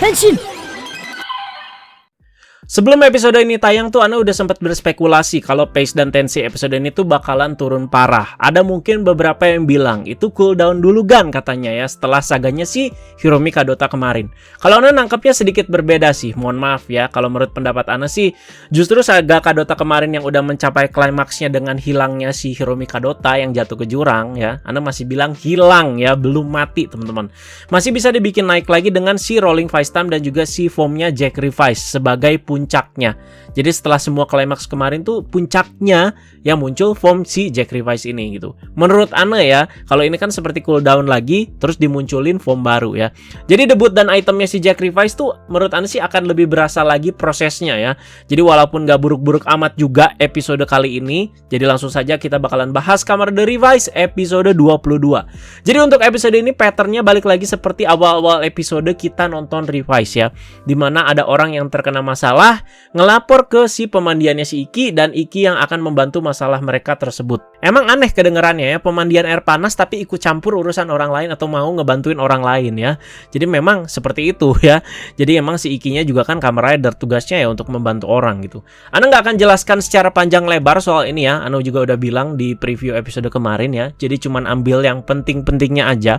変身。 Sebelum episode ini tayang tuh Ana udah sempat berspekulasi kalau Pace dan tensi episode ini tuh bakalan turun parah. Ada mungkin beberapa yang bilang itu cooldown dulu Gan katanya ya setelah saganya si Hiromi Kadota kemarin. Kalau Ana nangkepnya sedikit berbeda sih, mohon maaf ya. Kalau menurut pendapat Ana sih justru saga Kadota kemarin yang udah mencapai klimaksnya dengan hilangnya si Hiromi Kadota yang jatuh ke jurang ya. Ana masih bilang hilang ya, belum mati teman-teman. Masih bisa dibikin naik lagi dengan si Rolling Face Time dan juga si formnya Jack Revice sebagai puncaknya. Jadi setelah semua klimaks kemarin tuh puncaknya yang muncul form si Jack Revice ini gitu. Menurut Ana ya, kalau ini kan seperti cooldown lagi terus dimunculin form baru ya. Jadi debut dan itemnya si Jack Revice tuh menurut Ana sih akan lebih berasa lagi prosesnya ya. Jadi walaupun gak buruk-buruk amat juga episode kali ini, jadi langsung saja kita bakalan bahas Kamen Rider Revice episode 22. Jadi untuk episode ini patternnya balik lagi seperti awal-awal episode kita nonton Revice ya, dimana ada orang yang terkena masalah ngelapor ke si pemandiannya si Iki dan Iki yang akan membantu masalah mereka tersebut. Emang aneh kedengerannya ya, pemandian air panas tapi ikut campur urusan orang lain atau mau ngebantuin orang lain ya. Jadi memang seperti itu ya. Jadi emang si Ikinya juga kan Kamen Rider, tugasnya ya untuk membantu orang gitu. Ana nggak akan jelaskan secara panjang lebar soal ini ya. Ana juga udah bilang di preview episode kemarin ya. Jadi cuman ambil yang penting-pentingnya aja.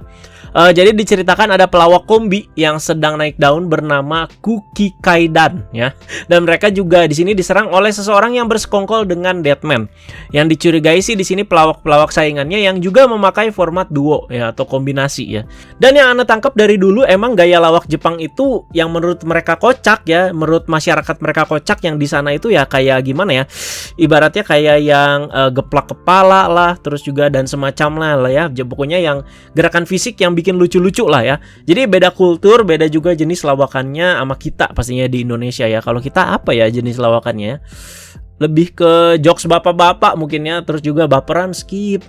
Jadi diceritakan ada pelawak kombi yang sedang naik daun bernama Kuki Kaidan ya. Dan mereka juga di sini diserang oleh seseorang yang bersekongkol dengan Deadman. Yang dicurigai sih di sini pelawak-pelawak saingannya yang juga memakai format duo ya atau kombinasi ya. Dan yang Ana tangkap dari dulu emang gaya lawak Jepang itu yang menurut mereka kocak ya, menurut masyarakat mereka kocak yang di sana itu ya kayak gimana ya? Ibaratnya kayak yang geplak kepala lah, terus juga dan semacam lah ya. Pokoknya yang gerakan fisik yang bikin lucu-lucu lah ya. Jadi beda kultur, beda juga jenis lawakannya sama kita pastinya di Indonesia ya. Kalau kita apa ya jenis lawakannya ya? Lebih ke jokes bapak-bapak mungkin ya, terus juga baperan skip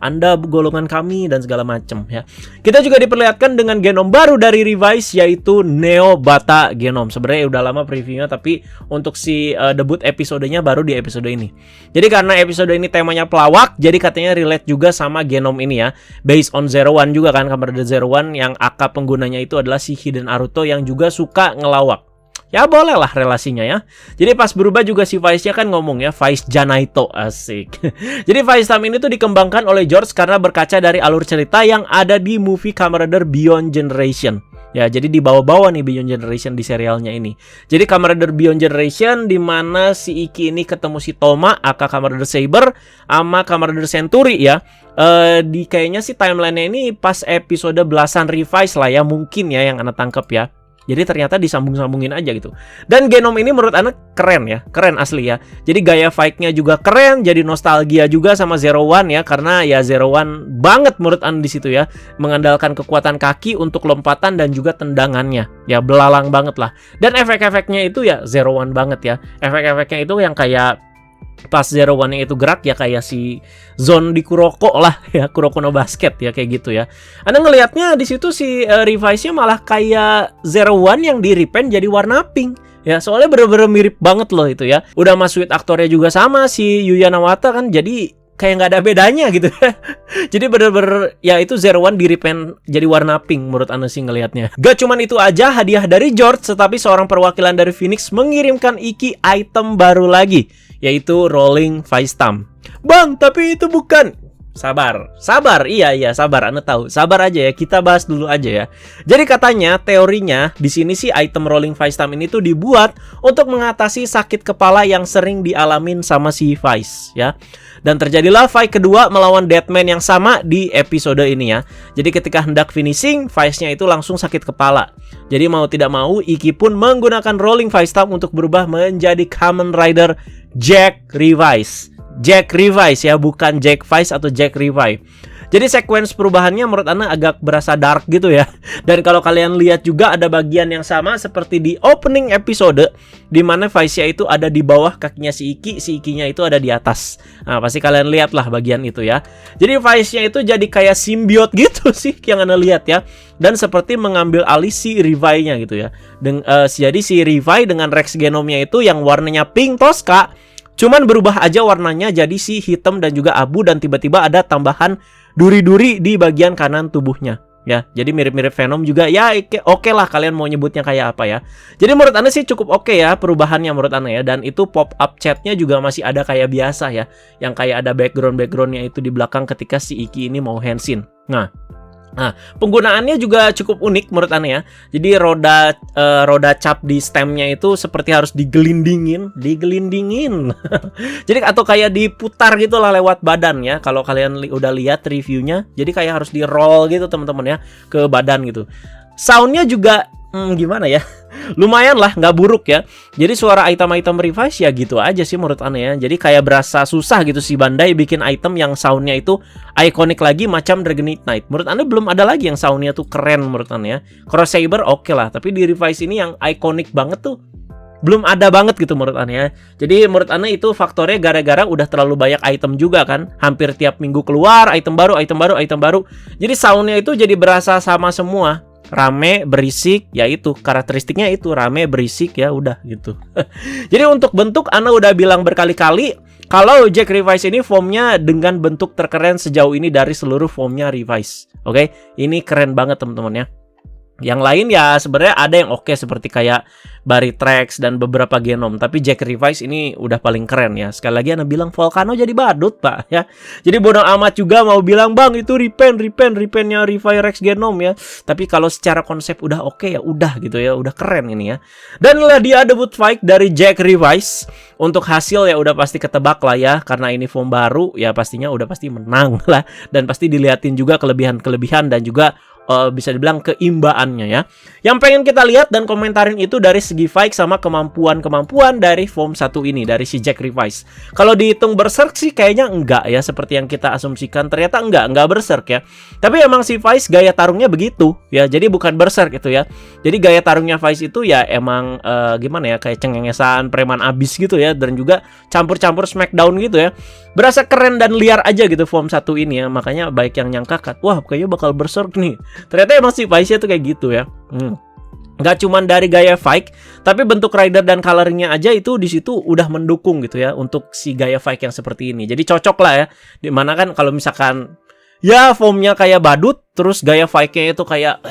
Anda golongan kami dan segala macem ya. Kita juga diperlihatkan dengan genom baru dari Revice yaitu Neo Bata Genom. Sebenarnya udah lama previewnya tapi untuk si debut episodenya baru di episode ini. Jadi karena episode ini temanya pelawak, jadi katanya relate juga sama genom ini ya. Based on Zero One juga kan, Kamen Rider Zero One yang AK penggunanya itu adalah si Hiden Aruto yang juga suka ngelawak. Ya boleh lah relasinya ya. Jadi pas berubah juga si Vice-nya kan ngomong ya, Vice Janaito, asik. Jadi Vice Time ini tuh dikembangkan oleh George karena berkaca dari alur cerita yang ada di movie Kamen Rider Beyond Generation. Ya, jadi dibawa-bawa nih Beyond Generation di serialnya ini. Jadi Kamen Rider Beyond Generation di mana si Iki ini ketemu si Toma, aka Kamen Rider Saber, sama Kamen Rider Century ya. Di kayaknya sih timeline-nya ini pas episode belasan Revice lah ya, mungkin ya yang Ana tangkep ya. Jadi ternyata disambung-sambungin aja gitu. Dan genom ini menurut Ana keren ya, keren asli ya. Jadi gaya fight-nya juga keren, jadi nostalgia juga sama Zero One ya, karena ya Zero One banget menurut Ana di situ ya, mengandalkan kekuatan kaki untuk lompatan dan juga tendangannya. Ya belalang banget lah. Dan efek-efeknya itu ya Zero One banget ya. Efek-efeknya itu yang kayak pas Zero One itu gerak ya kayak si Zone di Kuroko lah ya, Kuroko no Basket ya kayak gitu ya. Anda ngelihatnya di situ si Revice-nya malah kayak Zero One yang di repaint jadi warna pink. Ya soalnya bener-bener mirip banget loh itu ya. Udah mas sweet aktornya juga sama si Yuya Nawata kan, jadi kayak nggak ada bedanya gitu. Jadi bener-bener ya itu Zero One di repaint jadi warna pink menurut Ana sih ngelihatnya. Gak cuman itu aja hadiah dari George, tetapi seorang perwakilan dari Phoenix mengirimkan Iki item baru lagi, yaitu Rolling Face Time. Bang, tapi itu bukan. Sabar, iya sabar, Anda tahu. Sabar aja ya, kita bahas dulu aja ya. Jadi katanya teorinya di sini sih item Rolling Face Time ini tuh dibuat untuk mengatasi sakit kepala yang sering dialamin sama si Vice ya. Dan terjadilah fight kedua melawan Deadman yang sama di episode ini ya. Jadi ketika hendak finishing, Vice-nya itu langsung sakit kepala. Jadi mau tidak mau, Iki pun menggunakan Rolling Face Time untuk berubah menjadi Kamen Rider Jack Revice. Jack Revice ya, bukan Jack Vice atau Jack Revive. Jadi sequence perubahannya menurut Ana agak berasa dark gitu ya. Dan kalau kalian lihat juga ada bagian yang sama seperti di opening episode, di mana Vice-nya itu ada di bawah kakinya si Iki, si Ikinya itu ada di atas. Nah, pasti kalian lihat lah bagian itu ya. Jadi Vice-nya itu jadi kayak simbiot gitu sih yang Ana lihat ya. Dan seperti mengambil alih si Revive-nya gitu ya. Jadi si Revive dengan Rex Genomnya itu yang warnanya pink Tosca, cuman berubah aja warnanya jadi si hitam dan juga abu, dan tiba-tiba ada tambahan duri-duri di bagian kanan tubuhnya. ya. Jadi mirip-mirip Venom juga ya, oke lah kalian mau nyebutnya kayak apa ya. Jadi menurut Anda sih cukup oke ya perubahannya menurut Anda ya. Dan itu pop-up chatnya juga masih ada kayak biasa ya, yang kayak ada background-backgroundnya itu di belakang ketika si Iki ini mau hands-in. Nah, penggunaannya juga cukup unik menurut Anda ya. Jadi roda cap di stemnya itu seperti harus digelindingin. Jadi atau kayak diputar gitu lah lewat badan ya. Kalau kalian udah lihat reviewnya, jadi kayak harus di roll gitu teman-teman ya ke badan gitu. Soundnya juga gimana ya, lumayan lah, nggak buruk ya. Jadi suara item-item revise ya gitu aja sih menurut Anda ya. Jadi kayak berasa susah gitu si Bandai bikin item yang soundnya itu ikonik lagi macam Dragon Knight. Menurut Anda belum ada lagi yang soundnya tuh keren menurut Anda ya. Cross Saber oke lah, tapi di revise ini yang ikonik banget tuh belum ada banget gitu menurut Anda ya. Jadi menurut Anda itu faktornya gara-gara udah terlalu banyak item juga kan. Hampir tiap minggu keluar item baru. Jadi soundnya itu jadi berasa sama semua. Rame, berisik, ya itu karakteristiknya itu rame, berisik ya udah gitu. Jadi untuk bentuk Anda udah bilang berkali-kali kalau Jack Revise ini foamnya dengan bentuk terkeren sejauh ini dari seluruh foamnya Revise. Oke, ini keren banget teman-teman ya. Yang lain ya sebenarnya ada yang oke seperti kayak Baritrax dan beberapa Genom, tapi Jack Revise ini udah paling keren ya. Sekali lagi Anda bilang Volcano jadi badut pak ya. Jadi bodoh amat juga mau bilang bang itu repaintnya Revirex Genom ya. Tapi kalau secara konsep udah oke ya udah gitu ya, udah keren ini ya. Dan lah dia debut fight dari Jack Revise. Untuk hasil ya udah pasti ketebak lah ya, karena ini foam baru ya pastinya udah pasti menang lah. Dan pasti dilihatin juga kelebihan-kelebihan dan juga bisa dibilang keimbaannya ya. Yang pengen kita lihat dan komentarin itu dari segi fight sama kemampuan dari foam satu ini, dari si Jack Revise. Kalau dihitung berserk sih kayaknya enggak ya, seperti yang kita asumsikan. Ternyata enggak berserk ya. Tapi emang si Vice gaya tarungnya begitu ya. Jadi bukan berserk itu ya. Jadi gaya tarungnya Vice itu ya emang gimana ya, kayak cengengesan preman abis gitu ya. Dan juga campur-campur smackdown gitu ya. Berasa keren dan liar aja gitu foam satu ini ya. Makanya baik yang nyangka wah kayaknya bakal berserk nih. Ternyata emang si Vice-nya tuh kayak gitu ya. Nggak cuman dari gaya fight, tapi bentuk rider dan coloringnya aja itu di situ udah mendukung gitu ya untuk si gaya fight yang seperti ini. Jadi cocok lah ya. Dimana kan kalau misalkan ya foamnya kayak badut, terus gaya fight-nya itu kayak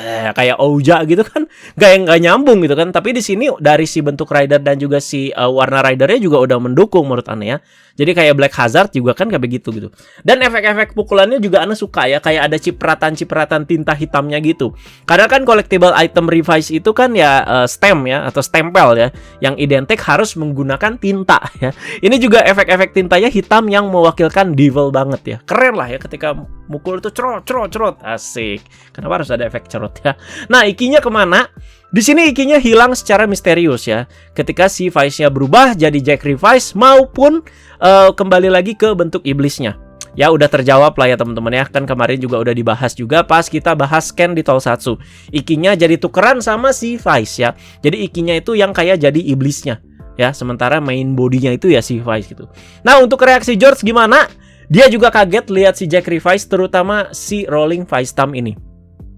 Ouja gitu kan, nggak nyambung gitu kan. Tapi di sini dari si bentuk rider dan juga si warna ridernya juga udah mendukung menurut Anda ya. Jadi kayak Black Hazard juga kan kayak begitu gitu. Dan efek-efek pukulannya juga Anda suka ya, kayak ada cipratan-cipratan tinta hitamnya gitu. Karena kan collectible item Revise itu kan ya stem ya atau stempel ya, yang identik harus menggunakan tinta ya. Ini juga efek-efek tintanya hitam yang mewakilkan devil banget ya. Keren lah ya ketika mukul itu cerot. Asik. Kenapa harus ada efek cerot ya? Nah, ikinya kemana? Di sini ikinya hilang secara misterius ya. Ketika si Vice-nya berubah jadi Jack Revise maupun kembali lagi ke bentuk iblisnya. Ya udah terjawab lah ya teman-teman ya. Kan kemarin juga udah dibahas juga pas kita bahas scan di Tokusatsu. Ikinya jadi tukeran sama si Vice ya. Jadi ikinya itu yang kayak jadi iblisnya ya. Sementara main bodinya itu ya si Vice gitu. Nah, untuk reaksi George gimana? Dia juga kaget lihat si Jack Revise, terutama si Rolling Vice Thumb ini.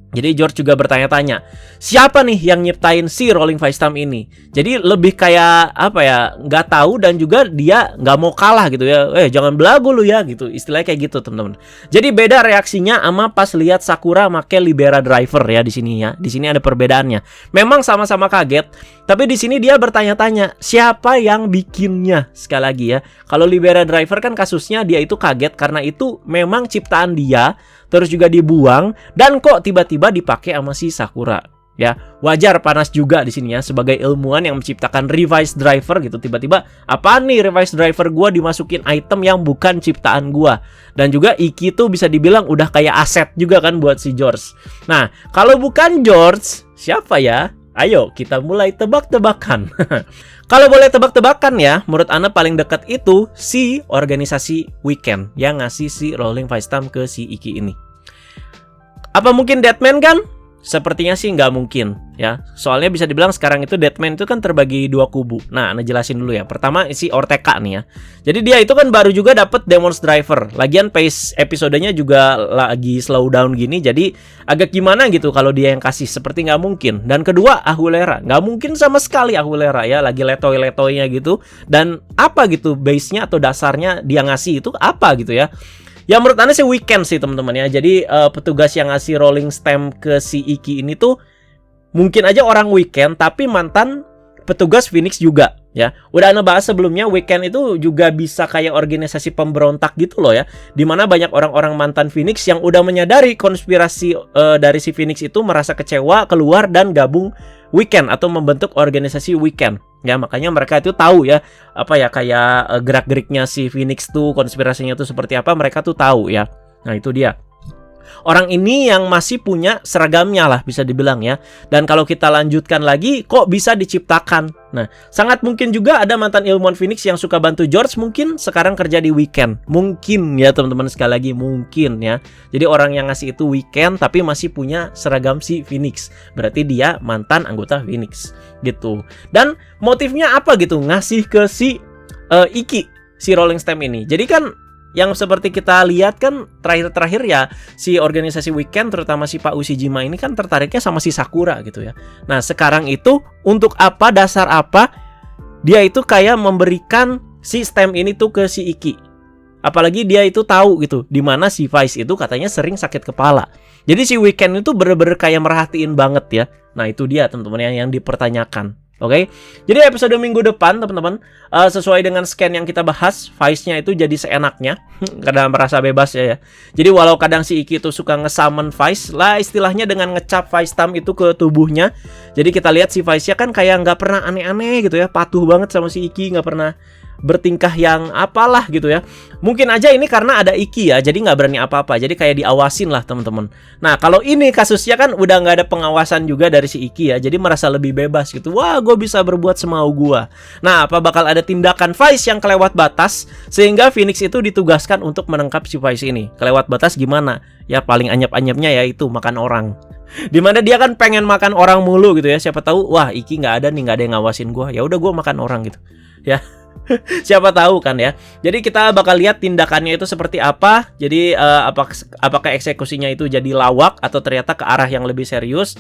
Jadi George juga bertanya-tanya, siapa nih yang nyiptain si Rolling Vice Thumb ini? Jadi lebih kayak apa ya, nggak tahu dan juga dia nggak mau kalah gitu ya. Jangan belagu lu ya gitu, istilahnya kayak gitu teman-teman. Jadi beda reaksinya sama pas lihat Sakura make Libera Driver ya di sini ya. Di sini ada perbedaannya. Memang sama-sama kaget, tapi di sini dia bertanya-tanya siapa yang bikinnya. Sekali lagi ya, kalau Libera Driver kan kasusnya dia itu kaget karena itu memang ciptaan dia. Terus juga dibuang dan kok tiba-tiba dipakai sama si Sakura ya. Wajar panas juga di sini ya sebagai ilmuwan yang menciptakan Revise Driver gitu. Tiba-tiba apa nih Revise Driver gua dimasukin item yang bukan ciptaan gua. Dan juga Iki tuh bisa dibilang udah kayak aset juga kan buat si George. Nah, kalau bukan George, siapa ya? Ayo kita mulai tebak-tebakan. Kalau boleh tebak-tebakan ya, menurut Anda paling dekat itu si organisasi Weekend yang ngasih si Rolling Vice Thumb ke si Iki ini. Apa mungkin Deadman kan? Sepertinya sih nggak mungkin ya. Soalnya bisa dibilang sekarang itu Deadman itu kan terbagi dua kubu. Nah, Anda jelasin dulu ya. Pertama si Orteka nih ya. Jadi dia itu kan baru juga dapet Demon's Driver. Lagian pace episodenya juga lagi slow down gini. Jadi agak gimana gitu kalau dia yang kasih. Seperti nggak mungkin. Dan kedua Aguilera. Nggak mungkin sama sekali Aguilera ya. Lagi letoy-letoynya gitu. Dan apa gitu base-nya atau dasarnya dia ngasih itu apa gitu ya. Ya menurut Anda sih weekend sih teman-teman ya. Jadi petugas yang ngasih rolling stamp ke si Iki ini tuh mungkin aja orang weekend tapi mantan petugas Phoenix juga ya. Udah Anda bahas sebelumnya, weekend itu juga bisa kayak organisasi pemberontak gitu loh ya. Dimana banyak orang-orang mantan Phoenix yang udah menyadari konspirasi dari si Phoenix itu, merasa kecewa, keluar dan gabung weekend atau membentuk organisasi weekend. Ya makanya mereka itu tahu ya apa ya kayak gerak-geriknya si Phoenix tuh, konspirasinya tuh seperti apa, mereka tuh tahu ya. Nah itu dia. Orang ini yang masih punya seragamnya lah bisa dibilang ya. Dan kalau kita lanjutkan lagi, kok bisa diciptakan? Nah, sangat mungkin juga ada mantan ilmuwan Phoenix yang suka bantu George, mungkin sekarang kerja di weekend. Mungkin ya teman-teman, sekali lagi mungkin ya. Jadi orang yang ngasih itu weekend tapi masih punya seragam si Phoenix. Berarti dia mantan anggota Phoenix gitu. Dan motifnya apa gitu ngasih ke si Iki, si rolling stamp ini. Jadi kan yang seperti kita lihat kan terakhir-terakhir ya si organisasi weekend terutama si Pak Ushijima ini kan tertariknya sama si Sakura gitu ya. Nah sekarang itu untuk apa, dasar apa dia itu kayak memberikan si stamp ini tuh ke si Iki. Apalagi dia itu tahu gitu dimana si Vice itu katanya sering sakit kepala. Jadi si weekend itu bener-bener kayak merhatiin banget ya. Nah itu dia teman-teman yang dipertanyakan. Oke, jadi episode minggu depan teman-teman sesuai dengan scan yang kita bahas, Vice-nya itu jadi seenaknya, kadang merasa bebas ya. Jadi walau kadang si Iki itu suka nge-summon Vice lah istilahnya dengan ngecap Vice Stamp itu ke tubuhnya. Jadi kita lihat si Vice-nya kan kayak nggak pernah aneh-aneh gitu ya, patuh banget sama si Iki, nggak pernah bertingkah yang apalah gitu ya. Mungkin aja ini karena ada Iki ya, jadi nggak berani apa-apa, jadi kayak diawasin lah teman-teman. Nah kalau ini kasusnya kan udah nggak ada pengawasan juga dari si Iki ya, jadi merasa lebih bebas gitu. Wah gue bisa berbuat semau gue. Nah apa bakal ada tindakan Vice yang kelewat batas sehingga Phoenix itu ditugaskan untuk menangkap si Vice ini. Kelewat batas gimana? Ya paling anyap-anyapnya ya itu makan orang. Dimana dia kan pengen makan orang mulu gitu ya. Siapa tahu wah Iki nggak ada nih, nggak ada yang ngawasin gue. Ya udah gue makan orang gitu ya. Siapa tahu kan ya. Jadi kita bakal lihat tindakannya itu seperti apa. Jadi apakah eksekusinya itu jadi lawak atau ternyata ke arah yang lebih serius.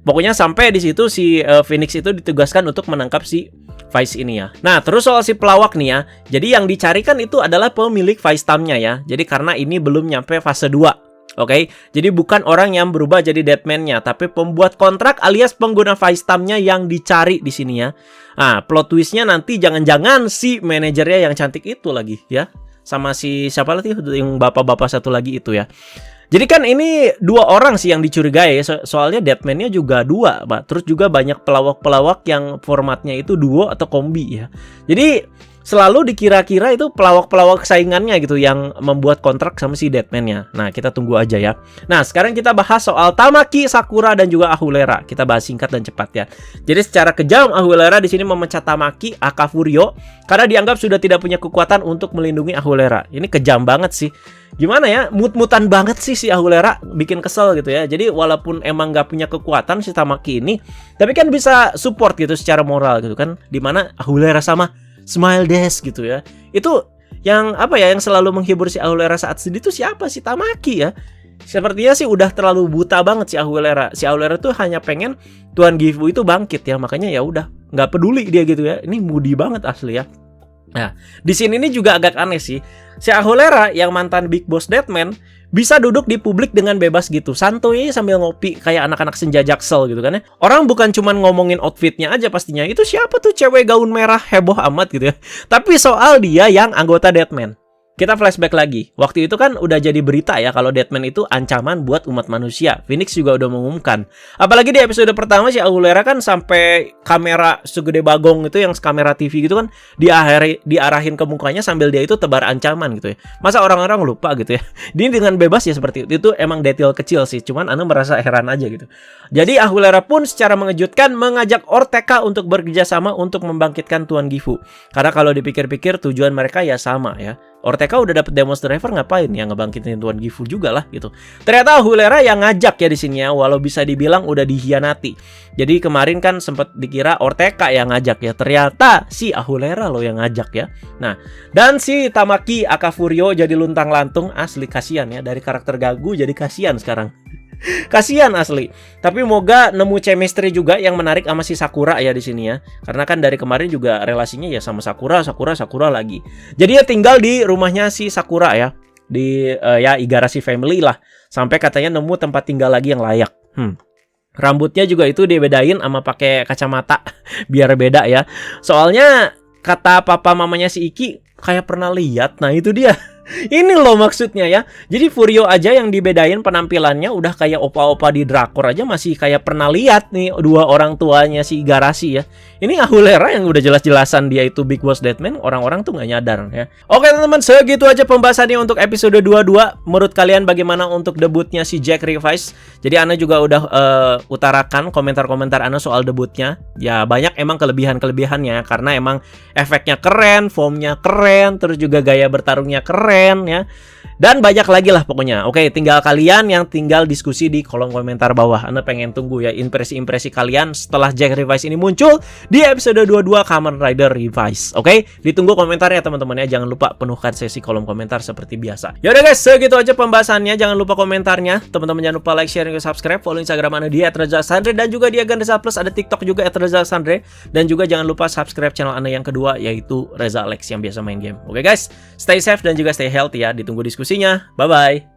Pokoknya sampai di situ si Phoenix itu ditugaskan untuk menangkap si Vice ini ya. Nah terus soal si pelawak nih ya. Jadi yang dicarikan itu adalah pemilik Vice Stamp-nya ya. Jadi karena ini belum nyampe fase 2. Oke, jadi bukan orang yang berubah jadi Deadman-nya, tapi pembuat kontrak alias pengguna Vice Stamp-nya yang dicari di sini ya. Nah, plot twist-nya nanti jangan-jangan si manajernya yang cantik itu lagi ya. Sama si siapa lagi yang bapak-bapak satu lagi itu ya. Jadi kan ini 2 orang sih yang dicurigai, soalnya Deadman-nya juga 2, Pak. Terus juga banyak pelawak-pelawak yang formatnya itu duo atau kombi ya. Jadi selalu dikira-kira itu pelawak-pelawak saingannya gitu yang membuat kontrak sama si Deadman-nya. Nah, kita tunggu aja ya. Nah, sekarang kita bahas soal Tamaki, Sakura, dan juga Ahulera. Kita bahas singkat dan cepat ya. Jadi secara kejam Ahulera di sini memecat Tamaki, Akafurio, karena dianggap sudah tidak punya kekuatan untuk melindungi Ahulera. Ini kejam banget sih. Gimana ya, mut-mutan banget sih si Ahulera, bikin kesel gitu ya. Jadi walaupun emang nggak punya kekuatan si Tamaki ini, tapi kan bisa support gitu secara moral gitu kan. Dimana Ahulera sama Smile Dash gitu ya. Itu yang apa ya, yang selalu menghibur si Ahulera saat sedih itu siapa? Si Tamaki ya. Sepertinya sih udah terlalu buta banget si Ahulera. Si Ahulera tuh hanya pengen Tuan Gifu itu bangkit ya. Makanya ya udah nggak peduli dia gitu ya. Ini moody banget asli ya. Nah, di sini ini juga agak aneh sih. Si Ahulera yang mantan Big Boss Deadman bisa duduk di publik dengan bebas gitu, santuy sambil ngopi kayak anak-anak senja Jaksel gitu kan ya. Orang bukan cuman ngomongin outfitnya aja pastinya. Itu siapa tuh cewek gaun merah heboh amat gitu ya. Tapi soal dia yang anggota Deadman. Kita flashback lagi. Waktu itu kan udah jadi berita ya kalau Deadman itu ancaman buat umat manusia. Phoenix juga udah mengumumkan. Apalagi di episode pertama si Ahulera kan sampai kamera segede bagong itu yang kamera TV gitu kan diarahin ke mukanya sambil dia itu tebar ancaman gitu ya. Masa orang-orang lupa gitu ya. Dia dengan bebas ya seperti itu. Itu emang detail kecil sih. Cuman Anu merasa heran aja gitu. Jadi Ahulera pun secara mengejutkan mengajak Orteka untuk bekerja sama untuk membangkitkan Tuan Gifu. Karena kalau dipikir-pikir tujuan mereka ya sama ya. Orteka udah dapet Demon Driver, ngapain ya ngebangkitin Tuan Gifu juga lah gitu. Ternyata Ahulera yang ngajak ya di sini ya, walau bisa dibilang udah dihianati. Jadi kemarin kan sempat dikira Orteka yang ngajak ya, ternyata si Ahulera loh yang ngajak ya. Nah, dan si Tamaki Akafurio jadi luntang-lantung, asli kasihan ya, dari karakter gagu jadi kasihan sekarang. Kasihan asli. Tapi moga nemu chemistry juga yang menarik sama si Sakura ya di sini ya. Karena kan dari kemarin juga relasinya ya sama Sakura lagi. Jadi ya tinggal di rumahnya si Sakura ya. di ya Igarashi family lah. Sampai katanya nemu tempat tinggal lagi yang layak. Rambutnya juga itu dibedain sama pakai kacamata biar beda ya. Soalnya kata papa mamanya si Iki kayak pernah lihat. Nah, itu dia. Ini loh maksudnya ya. Jadi Furio aja yang dibedain penampilannya udah kayak opa-opa di drakor aja masih kayak pernah lihat nih dua orang tuanya si Igarashi ya. Ini Ahulera yang udah jelas-jelasan dia itu Big Boss Deadman, orang-orang tuh nggak nyadar ya. Oke teman-teman, segitu aja pembahasannya untuk episode 22. Menurut kalian bagaimana untuk debutnya si Jack Revice? Jadi Ana juga udah utarakan komentar-komentar Ana soal debutnya. Ya banyak emang kelebihan-kelebihannya karena emang efeknya keren, formnya keren, terus juga gaya bertarungnya keren ya. Dan banyak lagi lah pokoknya. Oke, tinggal kalian yang tinggal diskusi di kolom komentar bawah. Anda pengen tunggu ya impresi-impresi kalian setelah Jack Revice ini muncul di episode 22 Kamen Rider Revice. Oke, ditunggu komentarnya teman-teman ya. Jangan lupa penuhkan sesi kolom komentar seperti biasa. Yaudah guys, segitu aja pembahasannya. Jangan lupa komentarnya. Teman-teman jangan lupa like, share, dan subscribe. Follow Instagram Anda di @rezasandre dan juga di Agandesa Plus ada TikTok juga @rezasandre. Dan juga jangan lupa subscribe channel Anda yang kedua yaitu Reza Alex yang biasa main game. Oke guys, stay safe dan juga stay healthy ya. Ditunggu diskusinya. Bye-bye.